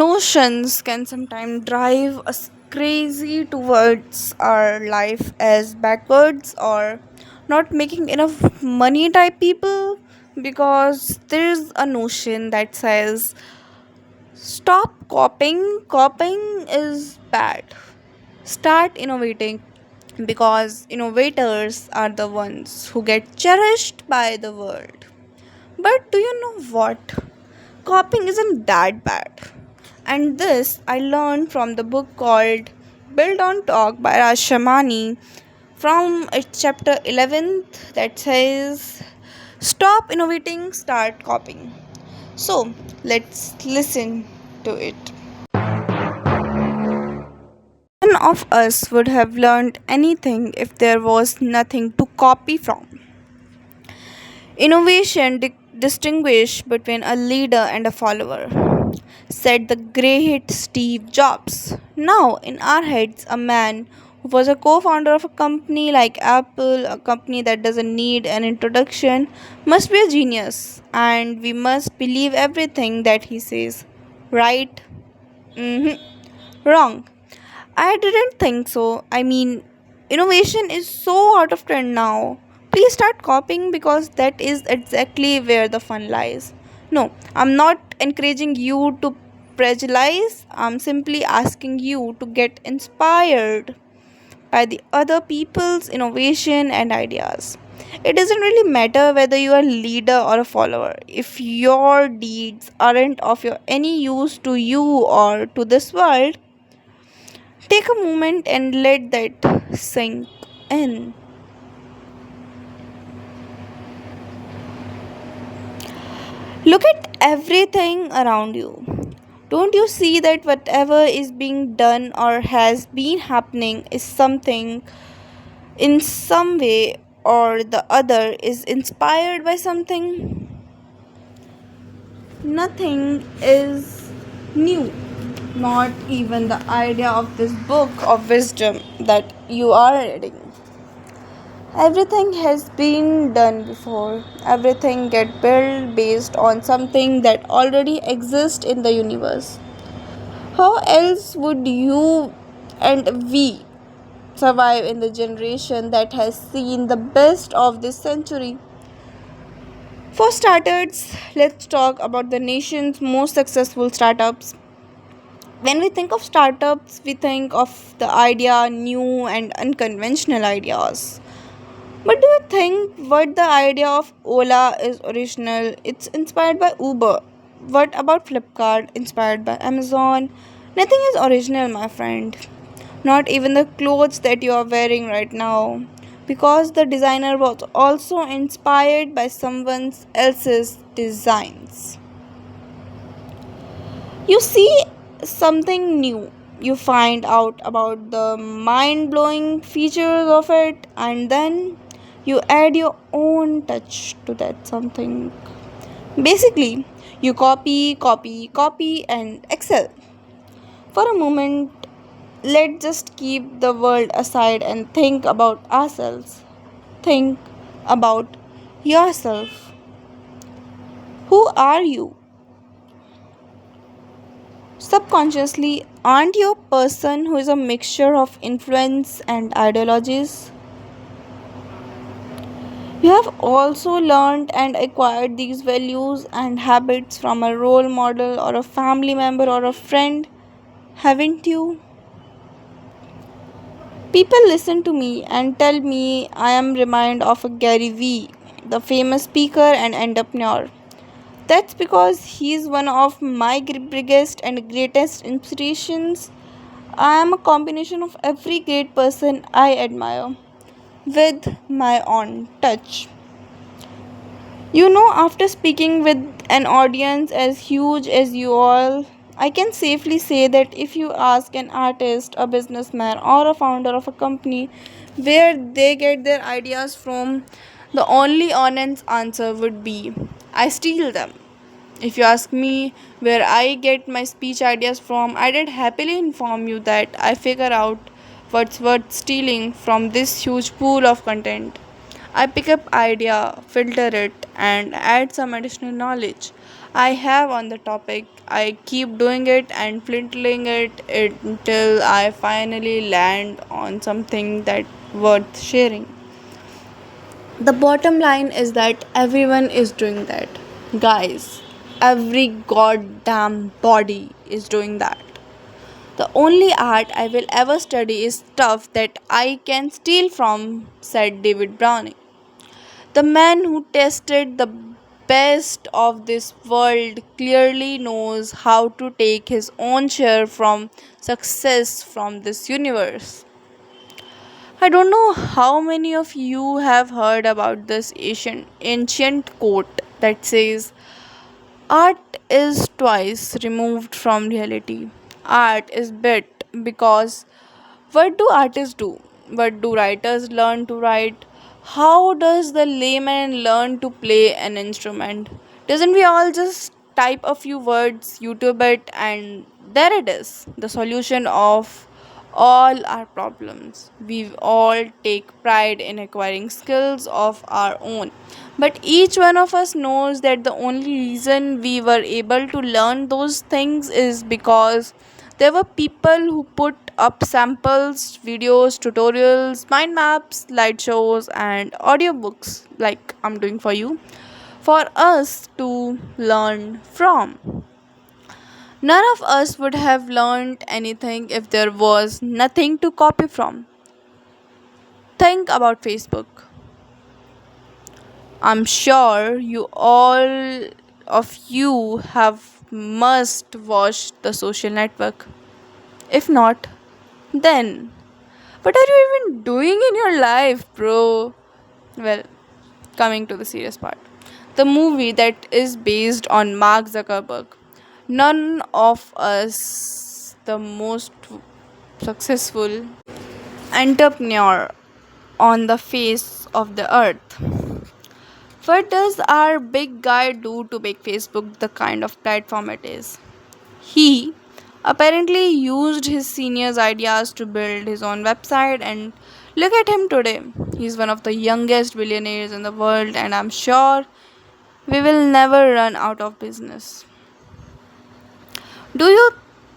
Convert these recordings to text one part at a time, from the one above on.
Notions can sometimes drive us crazy towards our life as backwards or not making enough money type people, because there's a notion that says stop copying is bad, start innovating, because innovators are the ones who get cherished by the world. But do you know what? Copying isn't that bad. And this I learned from the book called Build on Talk by Raj Shamani, from its chapter 11th, that says stop innovating, start copying. So let's listen to it. None of us would have learned anything if there was nothing to copy from. Innovation distinguish between a leader and a follower, said the great Steve Jobs. Now, in our heads, a man who was a co founder of a company like Apple, a company that doesn't need an introduction, must be a genius, and we must believe everything that he says. Right? Wrong. I didn't think so. I mean, innovation is so out of trend now. Please start copying, because that is exactly where the fun lies. No, I'm not encouraging you to prejudice. I'm simply asking you to get inspired by the other people's innovation and ideas. It doesn't really matter whether you are a leader or a follower. If your deeds aren't of any use to you or to this world, take a moment and let that sink in. Look at everything around you. Don't you see that whatever is being done or has been happening is something in some way or the other is inspired by something? Nothing is new. Not even the idea of this book of wisdom that you are reading. Everything has been done before. Everything get built based on something that already exists in the universe. How else would you and we survive in the generation that has seen the best of this century? For starters, let's talk about the nation's most successful startups. When we think of startups, we think of the idea, new and unconventional ideas. But do you think what the idea of Ola is original? It's inspired by Uber. What about Flipkart, inspired by Amazon? Nothing is original, my friend. Not even the clothes that you are wearing right now. Because the designer was also inspired by someone else's designs. You see something new, you find out about the mind blowing features of it, and then you add your own touch to that something. Basically, you copy, and excel. For a moment, let's just keep the world aside and think about ourselves. Think about yourself. Who are you? Subconsciously, aren't you a person who is a mixture of influence and ideologies? You have also learned and acquired these values and habits from a role model or a family member or a friend, haven't you? People listen to me and tell me I am reminded of a Gary Vee, the famous speaker and entrepreneur. That's because he is one of my biggest and greatest inspirations. I am a combination of every great person I admire with my own touch. After speaking with an audience as huge as you all, I can safely say that if you ask an artist, a businessman, or a founder of a company where they get their ideas from, the only honest answer would be I steal them. If you ask me where I get my speech ideas from, I did happily inform you that I figure out what's worth stealing from this huge pool of content. I pick up idea, filter it and add some additional knowledge. I have on the topic. I keep doing it and flintling it until I finally land on something that worth sharing. The bottom line is that everyone is doing that. Guys, every goddamn body is doing that. The only art I will ever study is stuff that I can steal from, said David Browning. The man who tasted the best of this world clearly knows how to take his own share from success from this universe. I don't know how many of you have heard about this ancient quote that says, art is twice removed from reality. Art is bit because what do artists do? What do writers learn to write? How does the layman learn to play an instrument? Doesn't we all just type a few words, YouTube it, and there it is, the solution of all our problems. We all take pride in acquiring skills of our own. But each one of us knows that the only reason we were able to learn those things is because there were people who put up samples, videos, tutorials, mind maps, slideshows, and audiobooks, like I'm doing for you, for us to learn from. None of us would have learned anything if there was nothing to copy from. Think about Facebook. I'm sure you all of you have must watched the social network. If not, then what are you even doing in your life, bro? Well, coming to the serious part. The movie that is based on Mark Zuckerberg. None of us, the most successful entrepreneur on the face of the earth. What does our big guy do to make Facebook the kind of platform it is? He apparently used his seniors' ideas to build his own website, and look at him today. He's one of the youngest billionaires in the world, and I'm sure we will never run out of business. Do you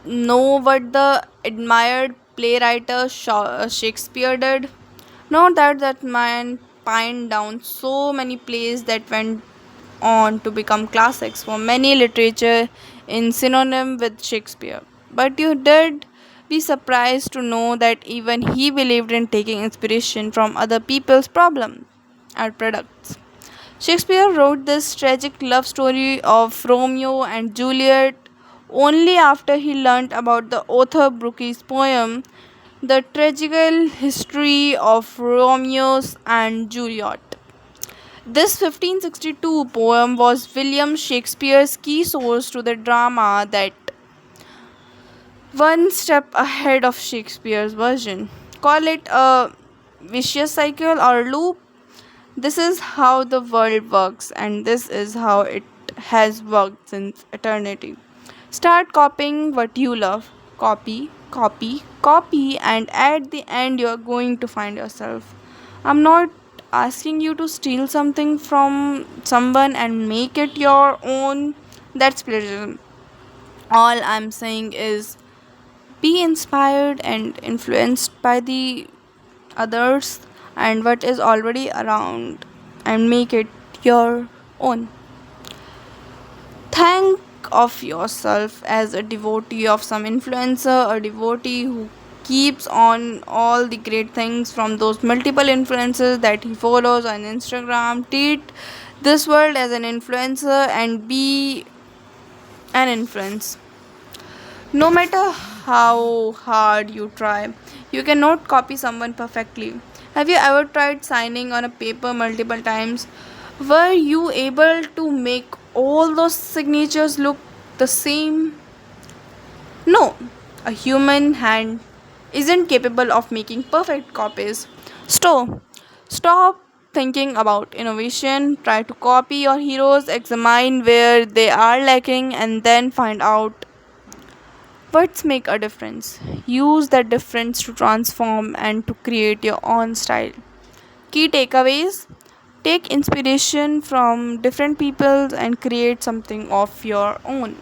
know what the admired playwright Shakespeare did? Not that man pined down so many plays that went on to become classics for many literature in synonym with Shakespeare. But you did be surprised to know that even he believed in taking inspiration from other people's problems and products. Shakespeare wrote this tragic love story of Romeo and Juliet only after he learnt about the author Brookie's poem, The Tragical History of Romeo and Juliet. This 1562 poem was William Shakespeare's key source to the drama that one step ahead of Shakespeare's version. Call it a vicious cycle or loop. This is how the world works, and this is how it has worked since eternity. Start copying what you love. Copy, copy, copy, and at the end, you're going to find yourself. I'm not asking you to steal something from someone and make it your own. That's plagiarism. All I'm saying is be inspired and influenced by the others and what is already around and make it your own. Think of yourself as a devotee of some influencer, a devotee who keeps on all the great things from those multiple influencers that he follows on Instagram. Treat this world as an influencer and be an influence. No matter how hard you try, you cannot copy someone perfectly. Have you ever tried signing on a paper multiple times? Were you able to make all those signatures look the same? No, a human hand isn't capable of making perfect copies. Stop thinking about innovation, try to copy your heroes, examine where they are lacking, and then find out words make a difference. Use that difference to transform and to create your own style. Key takeaways: take inspiration from different people and create something of your own.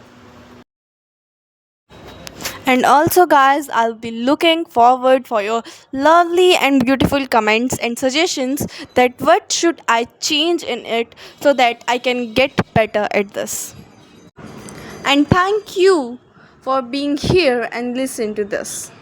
And also guys, I'll be looking forward for your lovely and beautiful comments and suggestions that what should I change in it so that I can get better at this. And thank you for being here and listen to this.